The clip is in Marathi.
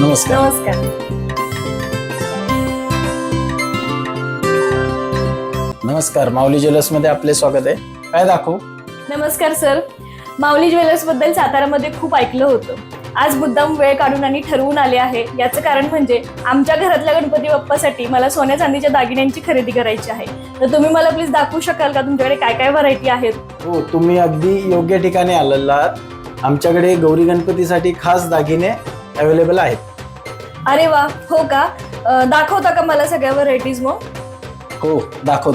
नमस्कार. नमस्कार. नमस्कार. माऊली ज्वेलर्समध्ये आपले स्वागत आहे. काय दाखवू? नमस्कार सर. माऊली ज्वेलर्स बद्दल सातारामध्ये खूप ऐकलं होतं. आज मुद्दाम वेळ काढून आणि ठरवून आले आहे. याचं कारण म्हणजे आमच्या घरातल्या गणपती बाप्पासाठी मला सोन्या चांदीच्या दागिन्यांची खरेदी करायची आहे. तर तुम्ही मला प्लीज दाखवू शकाल का तुमच्याकडे काय काय व्हरायटी आहेत? हो, तुम्ही अगदी योग्य ठिकाणी आलेला आहात. आमच्याकडे गौरी गणपतीसाठी खास दागिने अवेलेबल आहेत. अरे वा, हो का? दाखवता का मला सगळ्या व्हरायटीज मग? हो, दाखवतो.